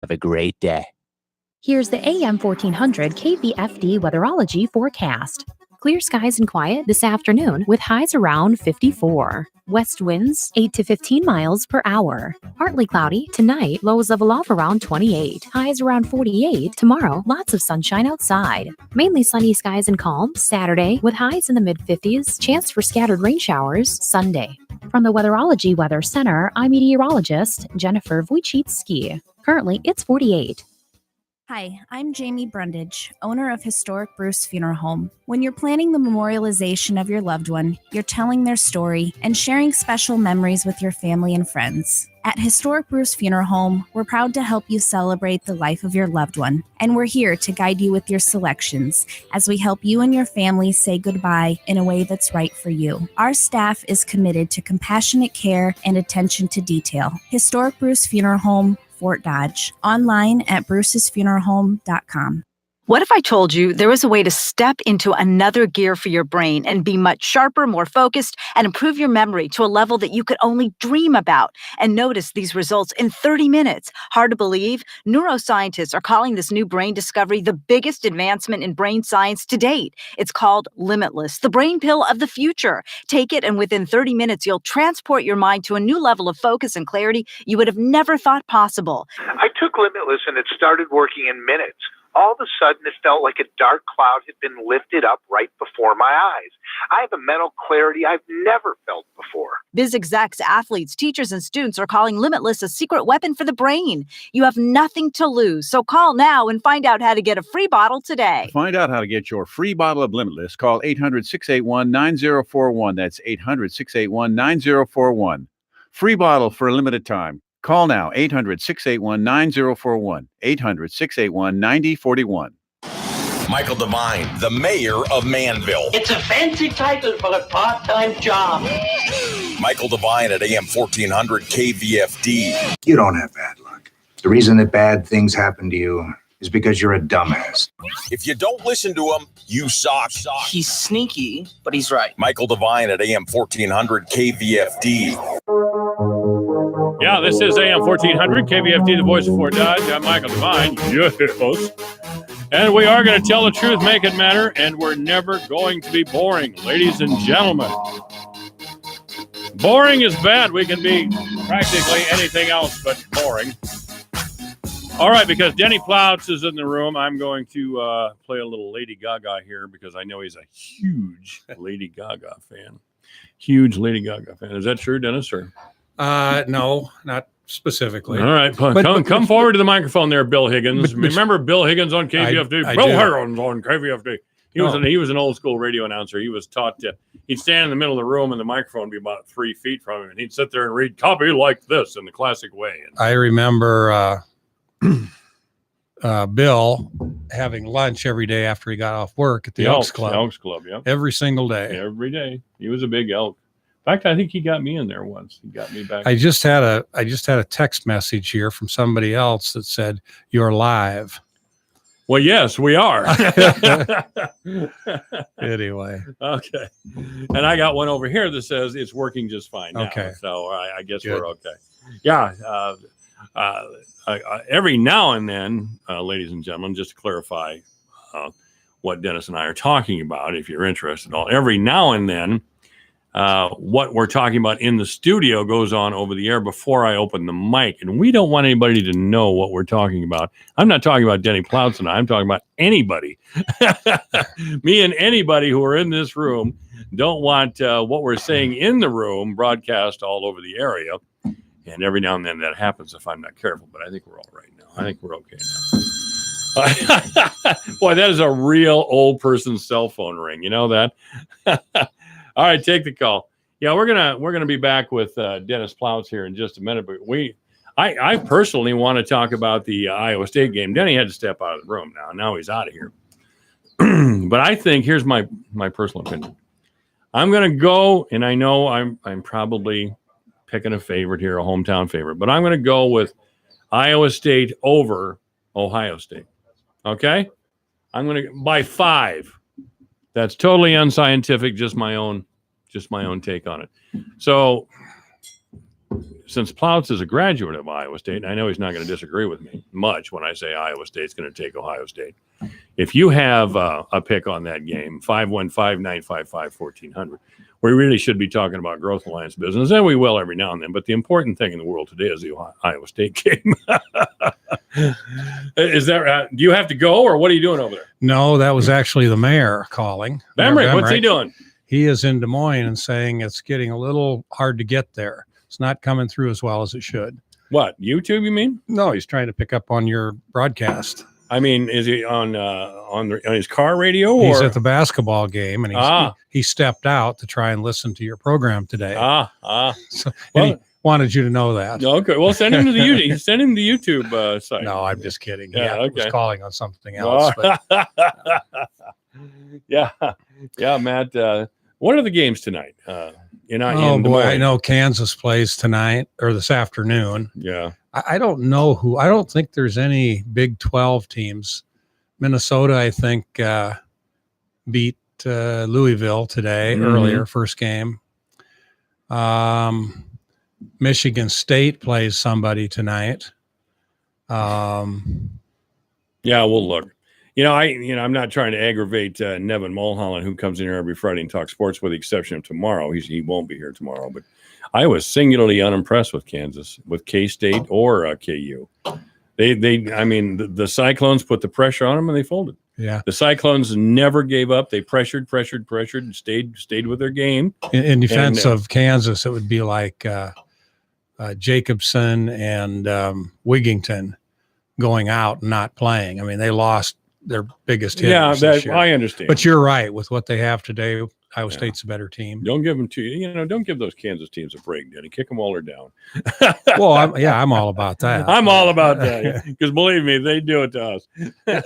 Have a great day. Here's the AM 1400 KVFD weatherology forecast. Clear skies and quiet this afternoon with highs around 54. West winds 8 to 15 miles per hour. Partly cloudy tonight, lows level off around 28. Highs around 48. Tomorrow, lots of sunshine outside. Mainly sunny skies and calm Saturday with highs in the mid-50s. Chance for scattered rain showers Sunday. From the Weatherology Weather Center, I'm meteorologist Jennifer Wojcicki. Currently, it's 48. Hi, I'm Jamie Brundage, owner of Historic Bruce Funeral Home. When you're planning the memorialization of your loved one, you're telling their story and sharing special memories with your family and friends. At Historic Bruce Funeral Home, we're proud to help you celebrate the life of your loved one, and we're here to guide you with your selections as we help you and your family say goodbye in a way that's right for you. Our staff is committed to compassionate care and attention to detail. Historic Bruce Funeral Home, Fort Dodge. Online at brucesfuneralhome.com. What if I told you there was a way to step into another gear for your brain and be much sharper, more focused, and improve your memory to a level that you could only dream about and notice these results in 30 minutes? Hard to believe? Neuroscientists are calling this new brain discovery the biggest advancement in brain science to date. It's called Limitless, the brain pill of the future. Take it, and within 30 minutes, you'll transport your mind to a new level of focus and clarity you would have never thought possible. I took Limitless, and it started working in minutes. All of a sudden, it felt like a dark cloud had been lifted up right before my eyes. I have a mental clarity I've never felt before. Biz execs, athletes, teachers, and students are calling Limitless a secret weapon for the brain. You have nothing to lose, so call now and find out how to get a free bottle today. To find out how to get your free bottle of Limitless, call 800-681-9041. That's 800-681-9041. Free bottle for a limited time. Call now, 800-681-9041, 800-681-9041. Michael Devine, the mayor of Manville. It's a fancy title for a part-time job. Michael Devine at AM 1400 KVFD. You don't have bad luck. The reason that bad things happen to you is because you're a dumbass. If you don't listen to him, you suck. He's sneaky, but he's right. Michael Devine at AM 1400 KVFD. Yeah, this is AM 1400, KVFD, the voice of Fort Dodge. I'm Michael Devine, your host. And we are going to tell the truth, make it matter, and we're never going to be boring, ladies and gentlemen. Boring is bad. We can be practically anything else but boring. All right, because Denny Plouts is in the room, I'm going to play a little Lady Gaga here because I know he's a huge Lady Gaga fan. Huge Lady Gaga fan. Is that true, Dennis? Or? No, not specifically. All right, come forward to the microphone there, Bill Higgins. Remember Bill Higgins on KVFD? I Bill do. Higgins on KVFD. He was an old school radio announcer. He was taught to, he'd stand in the middle of the room and the microphone would be about 3 feet from him, and he'd sit there and read copy like this in the classic way. I remember Bill having lunch every day after he got off work at the Elks Club. Elks Club, yeah. Every single day. Every day. He was a big elk. In fact, I think he got me in there once. He got me back. I just had a text message here from somebody else that said, "You're live." Well, yes, we are. Anyway. Okay. And I got one over here that says it's working just fine now. Okay. So I guess Good. We're okay. Yeah. Every now and then, ladies and gentlemen, just to clarify what Dennis and I are talking about, if you're interested at all, every now and then, what we're talking about in the studio goes on over the air before I open the mic, and we don't want anybody to know what we're talking about. I'm not talking about Denny Plouts and I'm talking about anybody. Me and anybody who are in this room don't want what we're saying in the room broadcast all over the area, and every now and then that happens if I'm not careful, but I think we're all right now. I think we're okay now. Boy, that is a real old person's cell phone ring. You know that? All right, take the call. Yeah, we're gonna be back with Dennis Plouts here in just a minute. But I personally want to talk about the Iowa State game. Denny had to step out of the room now. Now he's out of here. But I think here's my personal opinion. I'm gonna go, and I know I'm probably picking a favorite here, a hometown favorite, but I'm gonna go with Iowa State over Ohio State. Okay, I'm gonna by 5. That's totally unscientific, just my own take on it. So since Plouts is a graduate of Iowa State, and I know he's not going to disagree with me much when I say Iowa State's going to take Ohio State. If you have a pick on that game, 515-955-1400, we really should be talking about Growth Alliance business, and we will every now and then. But the important thing in the world today is the Iowa State game. Is that do you have to go, or what are you doing over there? No, that was actually the mayor calling. Bemrick, what's he doing? He is in Des Moines and saying it's getting a little hard to get there. It's not coming through as well as it should. What, YouTube, you mean? No, he's trying to pick up on your broadcast. I mean, is he on his car radio? Or? He's at the basketball game, and he stepped out to try and listen to your program today. So, he wanted you to know that. Okay, well, send him to the YouTube. Send him the YouTube site. No, I'm just kidding. Yeah, He okay. was calling on something else. But yeah, Matt. What are the games tonight? In Des boy, Moines? I know Kansas plays tonight or this afternoon. Yeah. I don't know who. I don't think there's any Big 12 teams. Minnesota, I think, beat Louisville today, earlier, first game. Michigan State plays somebody tonight. Yeah, we'll look. I'm not trying to aggravate Nevin Mulholland, who comes in here every Friday and talks sports, with the exception of tomorrow. He won't be here tomorrow, but I was singularly unimpressed with Kansas, with K-State or KU. The Cyclones put the pressure on them and they folded. Yeah. The Cyclones never gave up. They pressured, and stayed with their game. In defense of Kansas, it would be like Jacobson and Wigington going out and not playing. I mean, they lost their biggest hitters. Yeah, this year. I understand. But you're right. With what they have today, Iowa State's a better team. Don't give them don't give those Kansas teams a break, Denny. Kick them while they're down. Well, I'm all about that. I'm all about that, because believe me, they do it to us.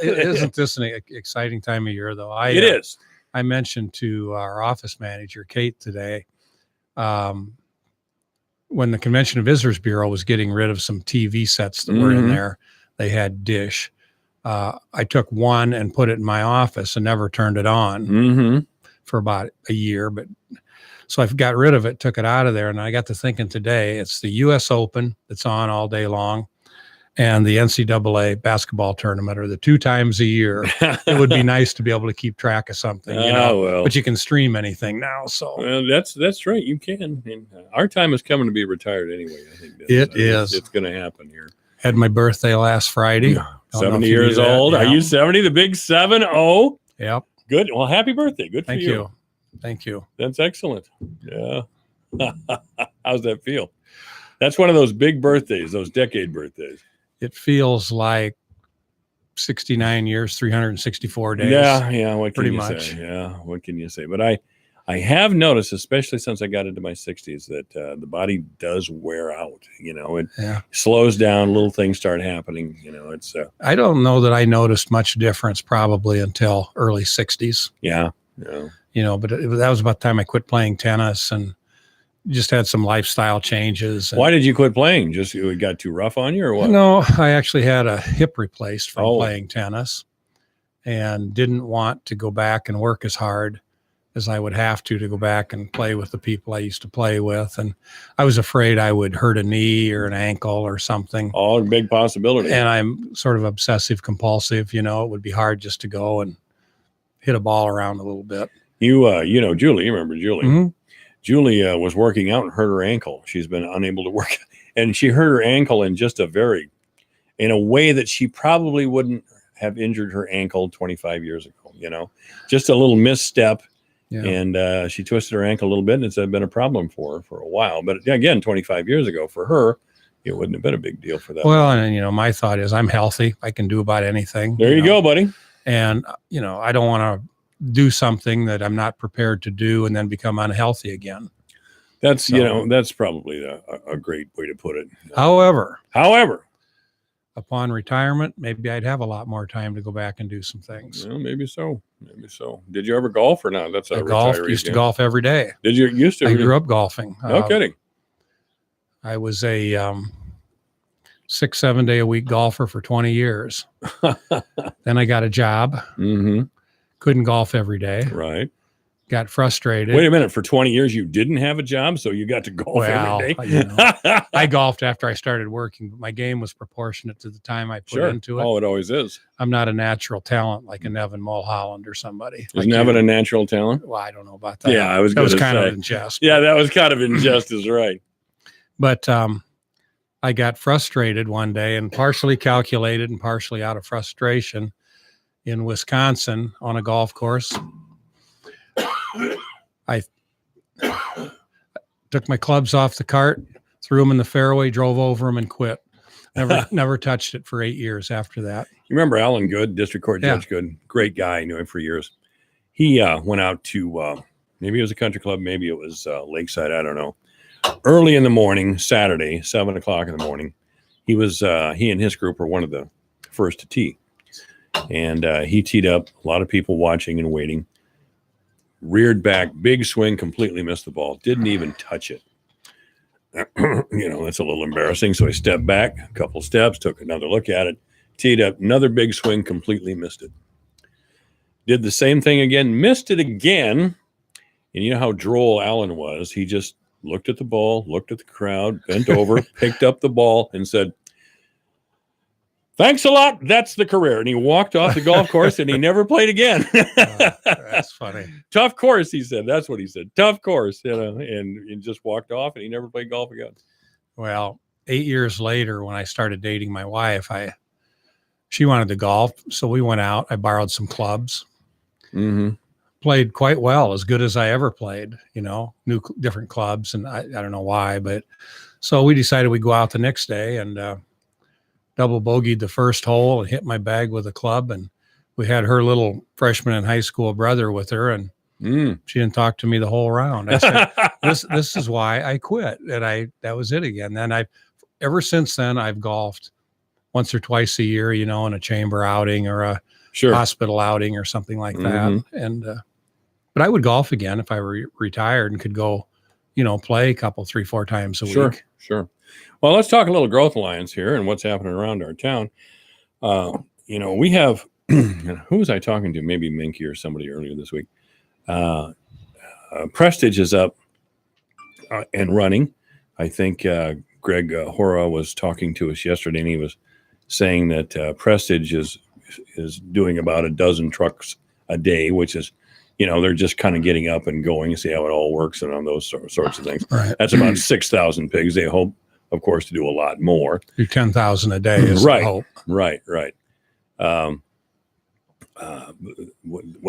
Isn't this an exciting time of year, though? It is. I mentioned to our office manager, Kate, today, when the Convention and Visitors Bureau was getting rid of some TV sets that were in there, they had Dish. I took one and put it in my office and never turned it on for about a year. But so I got rid of it, took it out of there. And I got to thinking today, it's the U.S. Open that's on all day long and the NCAA basketball tournament are the 2 times a year. It would be nice to be able to keep track of something, but you can stream anything now. So that's right. You can. And our time is coming to be retired anyway. I think it's going to happen here. Had my birthday last Friday. 70 years old. Yeah. Are you 70? The big 7-0. Yep. Good. Well, happy birthday. Good for you. Thank you. That's excellent. Yeah. How's that feel? That's one of those big birthdays, those decade birthdays. It feels like 69 years, 364 days. Yeah. What can pretty you much say? Yeah. What can you say? But I have noticed, especially since I got into my 60s, that the body does wear out. It slows down. Little things start happening. It's. I don't know that I noticed much difference probably until early 60s. Yeah. But that was about the time I quit playing tennis and just had some lifestyle changes. Why did you quit playing? Just it got too rough on you, or what? No, I actually had a hip replaced from playing tennis, and didn't want to go back and work as hard as I would have to go back and play with the people I used to play with. And I was afraid I would hurt a knee or an ankle or something. Oh, big possibility. And I'm sort of obsessive compulsive, it would be hard just to go and hit a ball around a little bit. Julie, you remember Julie? Mm-hmm. Julie was working out and hurt her ankle. She's been unable to work, and she hurt her ankle in in a way that she probably wouldn't have injured her ankle 25 years ago, just a little misstep. Yeah. And she twisted her ankle a little bit, and it's been a problem for her for a while. But again, 25 years ago for her, it wouldn't have been a big deal for that. Well, and my thought is I'm healthy. I can do about anything. There you go, buddy. And, I don't want to do something that I'm not prepared to do and then become unhealthy again. That's, that's probably a great way to put it. However, upon retirement, maybe I'd have a lot more time to go back and do some things. Well, maybe so. Did you ever golf or not? That's a golf. Used to golf every day. Did you used to? I grew up golfing. No kidding. I was a 6-7 day a week golfer for 20 years. Then I got a job. Mm-hmm. Couldn't golf every day. Right. got frustrated. Wait a minute. For 20 years, you didn't have a job, so you got to golf every day? You know, I golfed after I started working, but my game was proportionate to the time I put into it. Oh, it always is. I'm not a natural talent like a Nevin Mulholland or somebody. Is Nevin a natural talent? Well, I don't know about that. Yeah, I was that was gonna kind say. of in jest. Yeah, that was kind of in jest, is right. But I got frustrated one day, and partially calculated and partially out of frustration in Wisconsin on a golf course. I took my clubs off the cart, threw them in the fairway, drove over them, and quit. Never touched it for 8 years after that. You remember Alan Good, District Court Judge Good? Great guy. I knew him for years. He went out to, maybe it was a country club, maybe it was Lakeside, I don't know. Early in the morning, Saturday, 7 o'clock in the morning, he and his group were one of the first to tee. And he teed up, a lot of people watching and waiting. Reared back, big swing, completely missed the ball. Didn't even touch it. You know, that's a little embarrassing. So I stepped back a couple steps, took another look at it, teed up, another big swing, completely missed it. Did the same thing again, missed it again. And you know how droll Alan was. He just looked at the ball, looked at the crowd, bent over, picked up the ball and said, "Thanks a lot. That's the career." And he walked off the golf course and he never played again. That's funny. Tough course, he said. That's what he said. Tough course, you know, and just walked off and he never played golf again. Well, 8 years later, when I started dating my wife, she wanted to golf. So we went out. I borrowed some clubs. Mm-hmm. Played quite well, as good as I ever played, you know, new different clubs. And I don't know why, but so we decided we'd go out the next day and double bogeyed the first hole and hit my bag with a club. And we had her little freshman in high school brother with her, and she didn't talk to me the whole round. I said, this is why I quit. And that was it again. Then ever since then, I've golfed once or twice a year, you know, in a chamber outing or a hospital outing or something like that. And, but I would golf again if I were retired and could go, you know, play a couple, 3-4 times a week. Sure. Well, let's talk a little Growth Alliance here and what's happening around our town. You know, we have, who was I talking to? Maybe Minky or somebody earlier this week. Prestige is up and running. I think Greg Hora was talking to us yesterday, and he was saying that Prestige is doing about a dozen trucks a day, which is, you know, they're just kind of getting up and going and see how it all works and on those sorts of things. Right. That's about 6,000 pigs. They hope, of course, to do a lot more. Do 10,000 a day is the hope. Right. What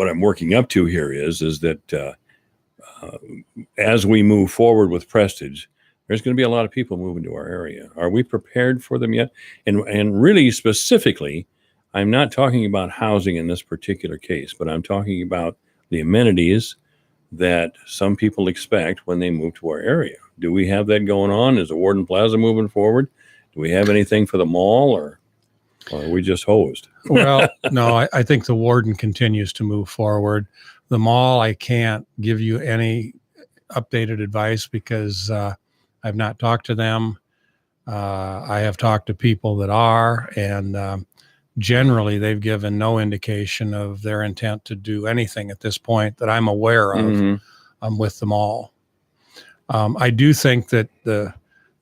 I'm working up to here is that as we move forward with Prestige, there's going to be a lot of people moving to our area. Are we prepared for them yet? And really specifically, I'm not talking about housing in this particular case, but I'm talking about the amenities that some people expect when they move to our area. Do we have that going on? Is the Warden Plaza moving forward? Do we have anything for the mall, or are we just hosed? Well, no, I think the Warden continues to move forward. The mall, I can't give you any updated advice because I've not talked to them. I have talked to people that are, and generally they've given no indication of their intent to do anything at this point that I'm aware of with the mall. I do think that the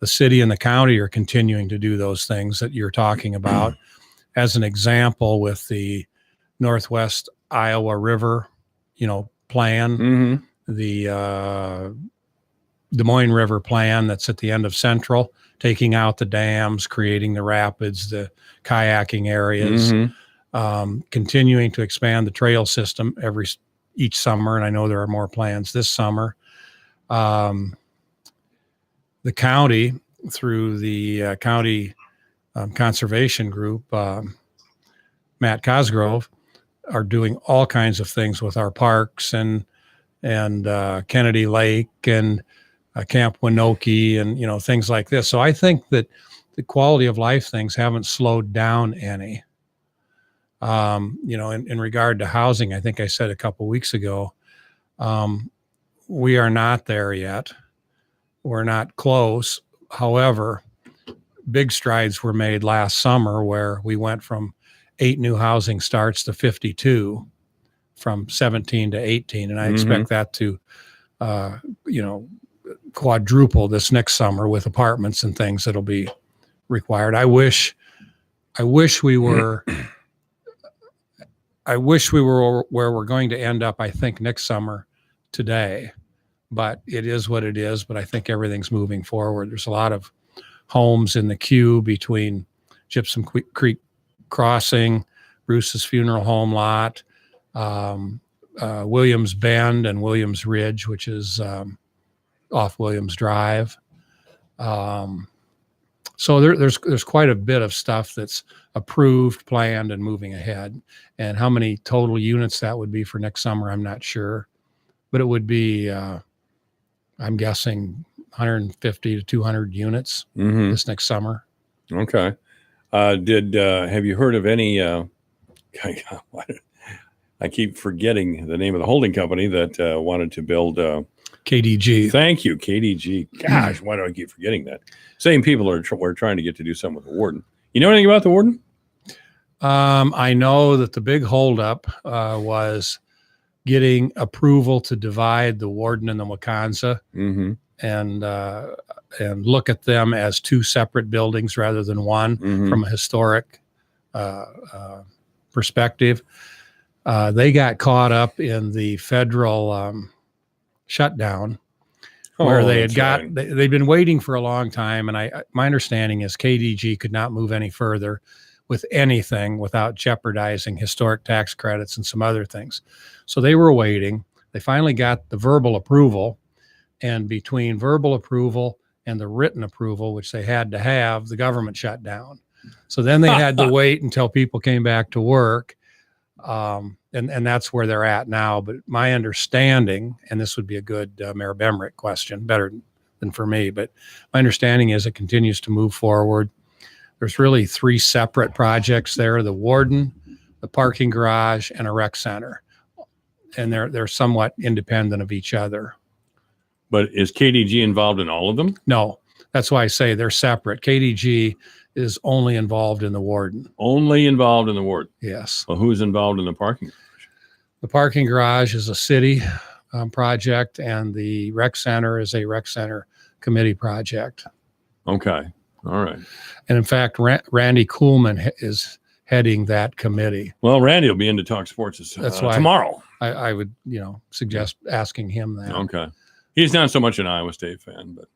city and the county are continuing to do those things that you're talking about. As an example, with the Northwest Iowa River, you know, plan, the Des Moines River plan that's at the end of Central, taking out the dams, creating the rapids, the kayaking areas, continuing to expand the trail system each summer. And I know there are more plans this summer. The county, through the county conservation group, Matt Cosgrove, are doing all kinds of things with our parks and Kennedy Lake and Camp Winoki and, you know, things like this. So I think that the quality of life things haven't slowed down any. You know, in regard to housing, I think I said a couple weeks ago, we are not there yet. We're not close. However, big strides were made last summer where we went from 8 new housing starts to 52 from 17 to 18. And I expect that to, quadruple this next summer with apartments and things that'll be required. I wish we were where we're going to end up, I think, next summer today, but it is what it is. But I think everything's moving forward. There's a lot of homes in the queue between Gypsum Creek Crossing, Bruce's Funeral Home lot, Williams Bend and Williams Ridge, which is off Williams Drive. So there's quite a bit of stuff that's approved, planned, and moving ahead. And how many total units that would be for next summer, I'm not sure. But it would be, I'm guessing, 150 to 200 units this next summer. Okay. Have you heard of any, I keep forgetting the name of the holding company that wanted to build KDG. Thank you, KDG. Gosh, why do I keep forgetting that? Same people we're trying to get to do something with the Warden. You know anything about the Warden? I know that the big holdup was getting approval to divide the Warden and the Wakansa and look at them as two separate buildings rather than one from a historic perspective. They got caught up in the federal shutdown where they'd been waiting for a long time. And my understanding is KDG could not move any further with anything without jeopardizing historic tax credits and some other things. So they were waiting. They finally got the verbal approval, and between verbal approval and the written approval, which they had to have, the government shut down. So then they had to wait until people came back to work. And that's where they're at now. But my understanding, and this would be a good Mayor Bemrick question, better than for me, but my understanding is it continues to move forward. There's really three separate projects there: the Warden, the parking garage, and a rec center. And they're somewhat independent of each other. But is KDG involved in all of them? No, that's why I say they're separate. KDG is only involved in the Warden. Only involved in the Warden? Yes. Well, who's involved in the parking garage? The parking garage is a city project, and the rec center is a rec center committee project. Okay. All right. And in fact, Randy Kuhlman is heading that committee. Well, Randy will be in to talk sports That's why tomorrow. I would, suggest asking him that. Okay. He's not so much an Iowa State fan, but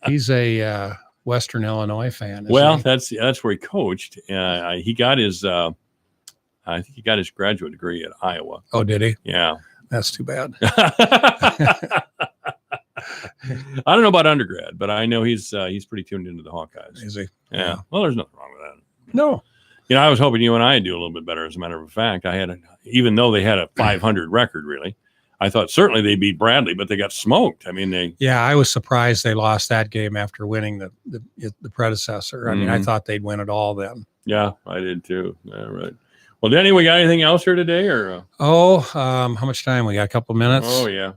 he's a Western Illinois fan. Well, that's where he coached. He got his, I think he got his graduate degree at Iowa. Oh, did he? Yeah. That's too bad. I don't know about undergrad, but I know he's pretty tuned into the Hawkeyes. Is he? Yeah. Well, there's nothing wrong with that. No. I was hoping you and I would do a little bit better. As a matter of fact, even though they had a 500 record, really, I thought certainly they beat Bradley, but they got smoked. I mean, Yeah, I was surprised they lost that game after winning the predecessor. I mean, I thought they'd win it all then. Yeah, I did too. Yeah, right. Well, Denny, we got anything else here today, or? How much time we got? A couple minutes. Oh yeah.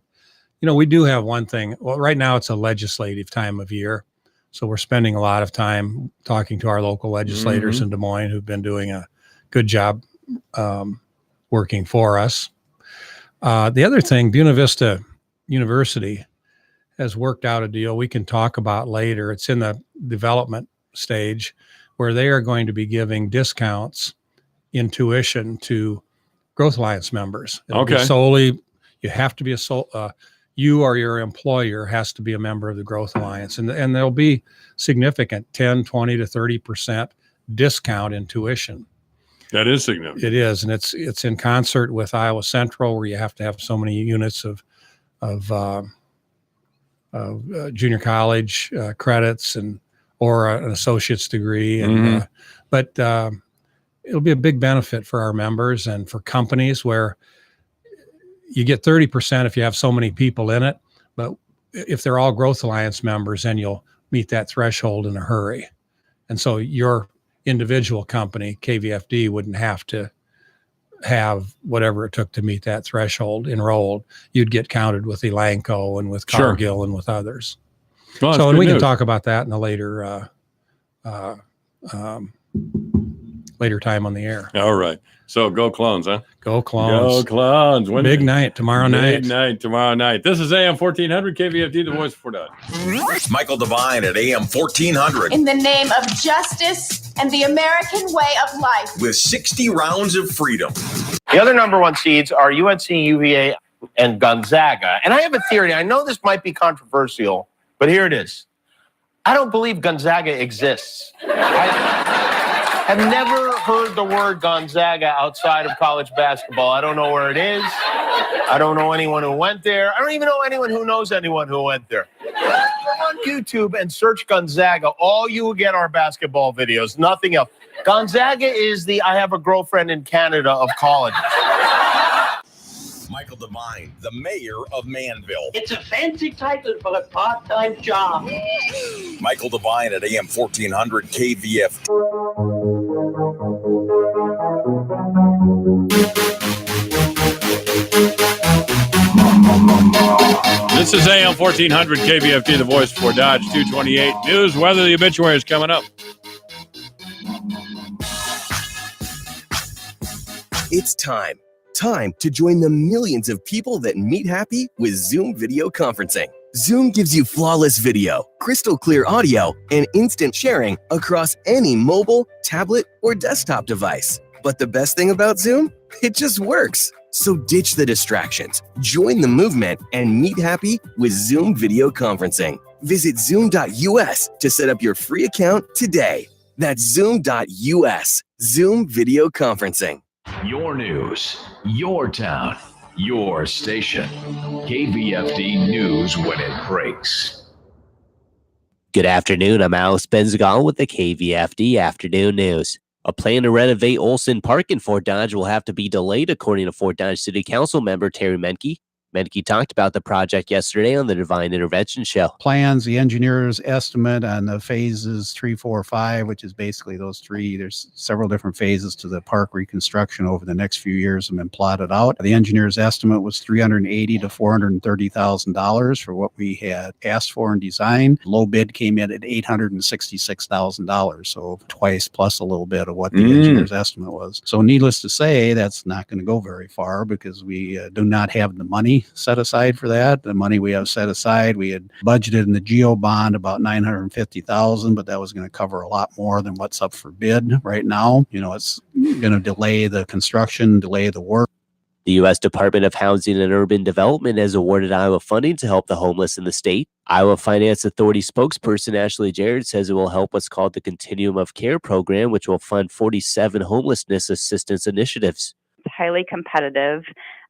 We do have one thing. Well, right now it's a legislative time of year, so we're spending a lot of time talking to our local legislators in Des Moines who've been doing a good job working for us. The other thing, Buena Vista University has worked out a deal we can talk about later. It's in the development stage where they are going to be giving discounts in tuition to Growth Alliance members. It'll be solely, you have to be you or your employer has to be a member of the Growth Alliance. And there'll be significant 10, 20 to 30% discount in tuition. That is significant. It is, and it's in concert with Iowa Central, where you have to have so many units of junior college credits or an associate's degree. And but it'll be a big benefit for our members and for companies where you get 30% if you have so many people in it. But if they're all Growth Alliance members, then you'll meet that threshold in a hurry. And so your individual company, KVFD, wouldn't have to have whatever it took to meet that threshold enrolled. You'd get counted with Elanco and with Cargill and with others. Well, and we can talk about that in a later later time on the air. All right. So go Clones, huh? Go Clones. Go Clones. When Big night tomorrow night. Big night tomorrow night. This is AM 1400 KVFD, the voice of Fort Dodge. Michael Devine at AM 1400 In the name of justice and the American way of life. with 60 rounds of freedom. The other number one seeds are UNC, UVA, and Gonzaga. And I have a theory. I know this might be controversial, but here it is. I don't believe Gonzaga exists. I have never heard the word Gonzaga outside of college basketball. I don't know where it is. I don't know anyone who went there. I don't even know anyone who knows anyone who went there. Go on YouTube and search Gonzaga. All you will get are basketball videos, nothing else. Gonzaga is the I have a girlfriend in Canada of college. Michael Devine, the mayor of Manville. It's a fancy title for a part-time job. Michael Devine at AM 1400 KVF. This is AM 1400 KVFD, the voice for Dodge 228. News, weather, the obituary is coming up. It's time. Time to join the millions of people that meet happy with Zoom video conferencing. Zoom gives you flawless video, crystal clear audio, and instant sharing across any mobile, tablet, or desktop device. But the best thing about Zoom? It just works. So ditch the distractions, join the movement, and meet happy with Zoom video conferencing. Visit zoom.us to set up your free account today. That's zoom.us. Zoom video conferencing. Your news, your town, your station. KVFD News when it breaks. Good afternoon. I'm Alex Benzagal with the KVFD Afternoon News. A plan to renovate Olson Park in Fort Dodge will have to be delayed, according to Fort Dodge City Council member Terry Menke. Menke talked about the project yesterday on the Divine Intervention Show. Plans, the engineer's estimate on the phases 3, 4, 5, which is basically those three. There's several different phases to the park reconstruction over the next few years have been plotted out. The engineer's estimate was $380,000 to $430,000 for what we had asked for in design. Low bid came in at $866,000, so twice plus a little bit of what the engineer's estimate was. So needless to say, that's not going to go very far because we do not have the money set aside for that. The money we have set aside, we had budgeted in the GEO bond about $950,000, but that was going to cover a lot more than what's up for bid right now. You know, it's going to delay the construction, delay the work. The U.S. Department of Housing and Urban Development has awarded Iowa funding to help the homeless in the state. Iowa Finance Authority spokesperson Ashley Jarrett says it will help what's called the Continuum of Care program, which will fund 47 homelessness assistance initiatives. Highly competitive.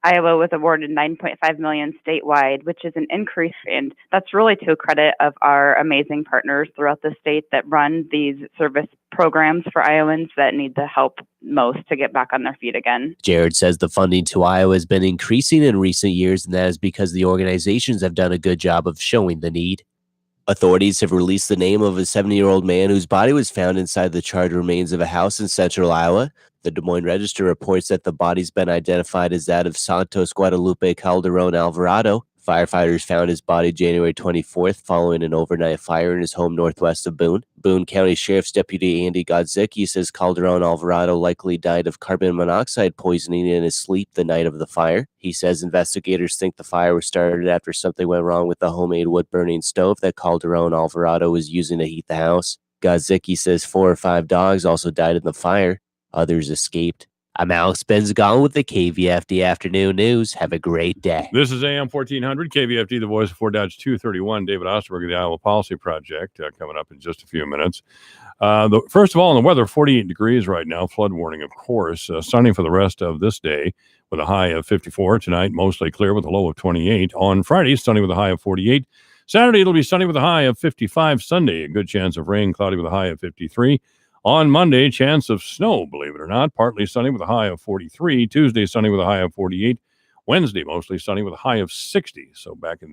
Iowa was awarded $9.5 million statewide, which is an increase, and that's really to a credit of our amazing partners throughout the state that run these service programs for Iowans that need the help most to get back on their feet again. Jared says the funding to Iowa has been increasing in recent years, and that is because the organizations have done a good job of showing the need. Authorities have released the name of a 70-year-old man whose body was found inside the charred remains of a house in central Iowa. The Des Moines Register reports that the body's been identified as that of Santos Guadalupe Calderon Alvarado. Firefighters found his body January 24th following an overnight fire in his home northwest of Boone. Boone County Sheriff's Deputy Andy Godzicki says Calderon Alvarado likely died of carbon monoxide poisoning in his sleep the night of the fire. He says investigators think the fire was started after something went wrong with the homemade wood-burning stove that Calderon Alvarado was using to heat the house. Godzicki says 4 or 5 dogs also died in the fire. Others escaped. I'm Alex Benzagal with the KVFD Afternoon News. Have a great day. This is AM 1400, KVFD, the voice of Fort Dodge 231. David Osterberg of the Iowa Policy Project coming up in just a few minutes. First of all, in the weather, 48 degrees right now. Flood warning, of course. Sunny for the rest of this day with a high of 54. Tonight, mostly clear with a low of 28. On Friday, sunny with a high of 48. Saturday, it'll be sunny with a high of 55. Sunday, a good chance of rain, cloudy with a high of 53. On Monday, chance of snow, believe it or not, partly sunny with a high of 43. Tuesday, sunny with a high of 48. Wednesday, mostly sunny with a high of 60. So back in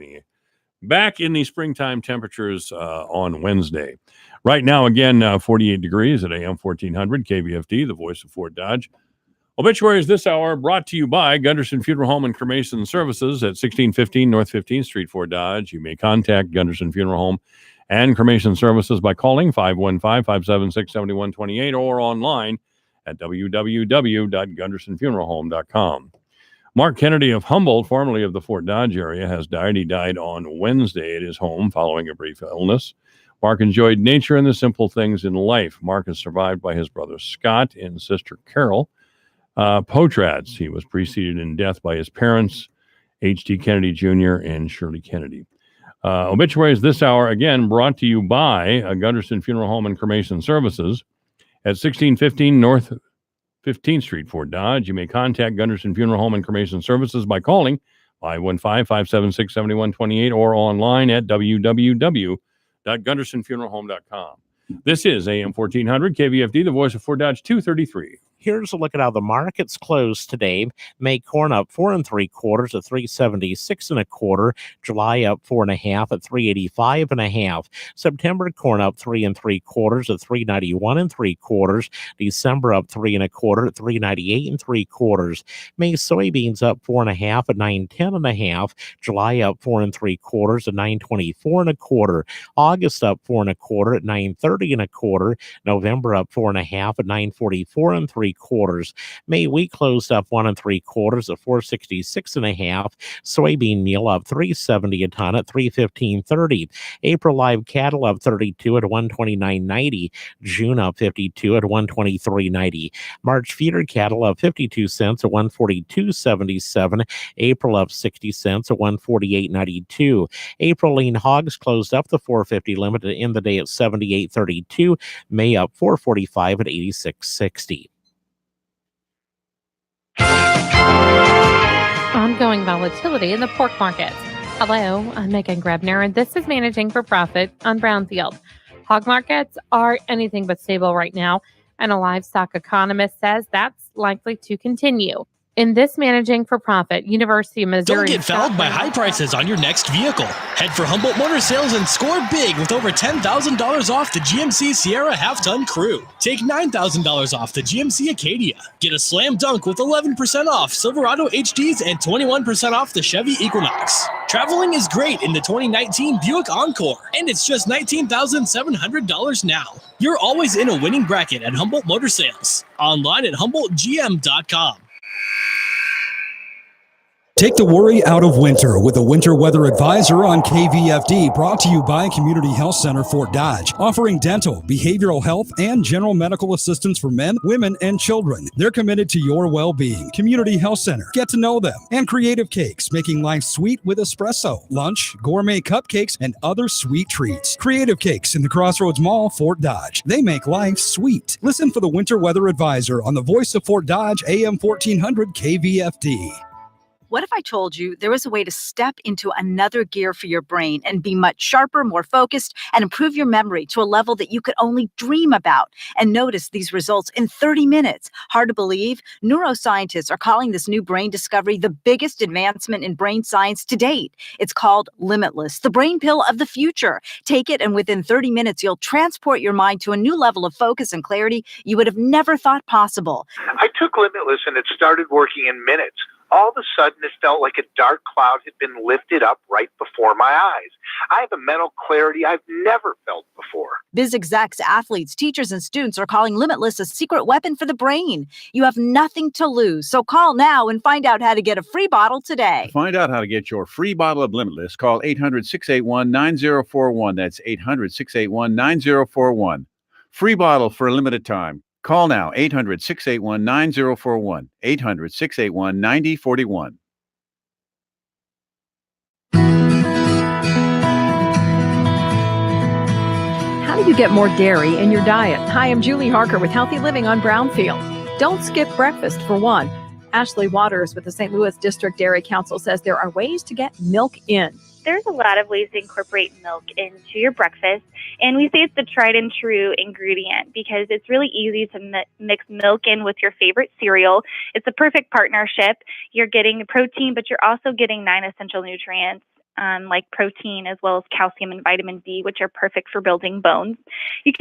the springtime temperatures on Wednesday. Right now, again, 48 degrees at AM 1400, KVFD, the voice of Fort Dodge. Obituaries this hour brought to you by Gunderson Funeral Home and Cremation Services at 1615 North 15th Street, Fort Dodge. You may contact Gunderson Funeral Home and Cremation Services by calling 515-576-7128 or online at www.gundersonfuneralhome.com. Mark Kennedy of Humboldt, formerly of the Fort Dodge area, has died. He died on Wednesday at his home following a brief illness. Mark enjoyed nature and the simple things in life. Mark is survived by his brother Scott and sister Carol Potrads. He was preceded in death by his parents, H.D. Kennedy Jr. and Shirley Kennedy. Obituaries this hour, again, brought to you by Gunderson Funeral Home and Cremation Services at 1615 North 15th Street, Fort Dodge. You may contact Gunderson Funeral Home and Cremation Services by calling 515-576-7128 or online at www.gundersonfuneralhome.com. This is AM 1400 KVFD, the voice of Fort Dodge 233. Here's a look at how the markets closed today. May corn up 4 3/4 at 376 1/4. July up 4 1/2 at 385 1/2. September corn up 3 3/4 at 391 3/4. December up 3 1/4 at 398 3/4. May soybeans up 4 1/2 at 910 1/2. July up 4 3/4 at 924 1/4. August up 4 1/4 at 930 1/4. November up 4 1/2 at 944 3/4. May wheat closed up 1 3/4 at 466 1/2. Soybean meal up 370 a ton at 315.30. April live cattle up 32 at 129.90. June up 52 at 123.90. March feeder cattle up 52 cents at 142.77. April up 60 cents at 148.92. April lean hogs closed up the 450 limit to end the day at 78.32. May up 445 at 86.60. Ongoing volatility in the pork markets. Hello, I'm Megan Grebner, and this is Managing for Profit on Brownfield. Hog markets are anything but stable right now, and a livestock economist says that's likely to continue. In this Managing for Profit, University of Missouri... Don't get fouled by high prices on your next vehicle. Head for Humboldt Motor Sales and score big with over $10,000 off the GMC Sierra Half-Ton Crew. Take $9,000 off the GMC Acadia. Get a slam dunk with 11% off Silverado HDs and 21% off the Chevy Equinox. Traveling is great in the 2019 Buick Encore, and it's just $19,700 now. You're always in a winning bracket at Humboldt Motor Sales. Online at HumboldtGM.com. Take the worry out of winter with a winter weather advisor on KVFD, brought to you by Community Health Center Fort Dodge, offering dental, behavioral health, and general medical assistance for men, women, and children. They're committed to your well-being. Community Health Center. Get to know them. And Creative Cakes, making life sweet with espresso, lunch, gourmet cupcakes, and other sweet treats. Creative Cakes in the Crossroads Mall, Fort Dodge. They make life sweet. Listen for the winter weather advisor on the voice of Fort Dodge, AM 1400 KVFD. What if I told you there was a way to step into another gear for your brain and be much sharper, more focused, and improve your memory to a level that you could only dream about, and notice these results in 30 minutes? Hard to believe? Neuroscientists are calling this new brain discovery the biggest advancement in brain science to date. It's called Limitless, the brain pill of the future. Take it, and within 30 minutes, you'll transport your mind to a new level of focus and clarity you would have never thought possible. I took Limitless and it started working in minutes. All of a sudden, it felt like a dark cloud had been lifted up right before my eyes. I have a mental clarity I've never felt before. Biz execs, athletes, teachers, and students are calling Limitless a secret weapon for the brain. You have nothing to lose, so call now and find out how to get a free bottle today. To find out how to get your free bottle of Limitless, call 800-681-9041. That's 800-681-9041. Free bottle for a limited time. Call now, 800-681-9041, 800-681-9041. How do you get more dairy in your diet? Hi, I'm Julie Harker with Healthy Living on Brownfield. Don't skip breakfast, for one. Ashley Waters with the St. Louis District Dairy Council says there are ways to get milk in. There's a lot of ways to incorporate milk into your breakfast, and we say it's the tried and true ingredient because it's really easy to mix milk in with your favorite cereal. It's a perfect partnership. You're getting the protein, but you're also getting 9 essential nutrients like protein as well as calcium and vitamin D, which are perfect for building bones. You can